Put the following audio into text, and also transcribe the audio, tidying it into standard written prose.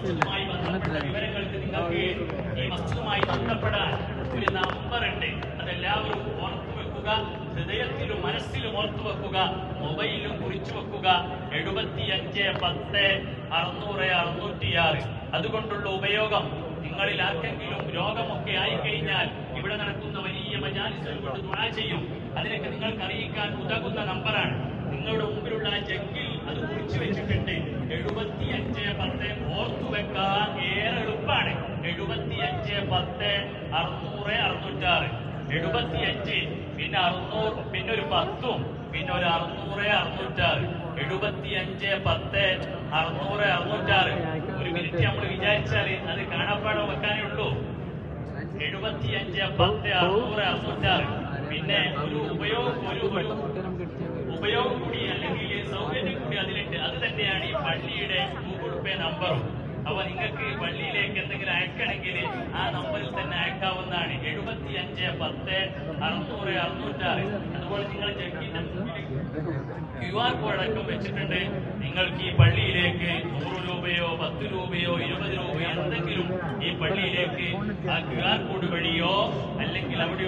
മസ്ജിദുമായി ബന്ധപ്പെട്ട വിവരങ്ങൾക്ക് നിങ്ങൾക്ക് ഈ മസ്ജിദുമായി ബന്ധപ്പെടാൻ ഒരു നമ്പർ ഉണ്ട്. അതെല്ലാവരും ഓർത്തു വെക്കുക, ഹൃദയത്തിലും മനസ്സിലും ഓർത്തു വെക്കുക, മൊബൈലിലും കുറിച്ചു വെക്കുക. 7510-600-606. അതുകൊണ്ടുള്ള ഉപയോഗം, നിങ്ങളിൽ ആർക്കെങ്കിലും രോഗമൊക്കെ ആയിക്കഴിഞ്ഞാൽ ഇവിടെ നടക്കുന്ന വലിയ മജാലിസുകൾ കൊണ്ട് ദുആ ചെയ്യും. അതിനൊക്കെ നിങ്ങൾക്ക് അറിയിക്കാൻ ഉതകുന്ന നമ്പറാണ്. നിങ്ങളുടെ മുമ്പിലുള്ള ആ ജഗ്ഗിൽ അത് കുറിച്ചു വെച്ചിട്ടുണ്ട്. 7510 ഓർത്തു വെക്കാൻ ഏറെ എളുപ്പമാണ്. 7510-600-606. 75, പിന്നെ 600, പിന്നെ ഒരു 10, പിന്നെ ഒരു 600-606. 7510-600-606. ഒരു മിനിറ്റ് നമ്മൾ വിചാരിച്ചാൽ അത് കാണാപ്പാടം വെക്കാനേ ഉള്ളൂ. 7510-600-606. പിന്നെ ഒരു ഉപയോഗം കൂടി അല്ലെങ്കിൽ സൗകര്യം കൂടി അതിലുണ്ട്. അത് തന്നെയാണ് ഈ പള്ളിയുടെ ഗൂഗിൾ പേ നമ്പറും. അപ്പൊ നിങ്ങൾക്ക് പള്ളിയിലേക്ക് എന്തെങ്കിലും അയക്കണമെങ്കിൽ ആ നമ്പറിൽ തന്നെ അയക്കാവുന്നതാണ്. 7510-600-606. അതുപോലെ നിങ്ങൾ ജഗ്ഗിന്റെ QR കോഡ് അടക്കം വെച്ചിട്ടുണ്ട്. നിങ്ങൾക്ക് ഈ പള്ളിയിലേക്ക് 100 രൂപയോ 10 രൂപയോ 20 രൂപയോ എന്തെങ്കിലും ഈ പള്ളിയിലേക്ക് ആ QR കോഡ് വഴിയോ അല്ലെങ്കിൽ അവിടെ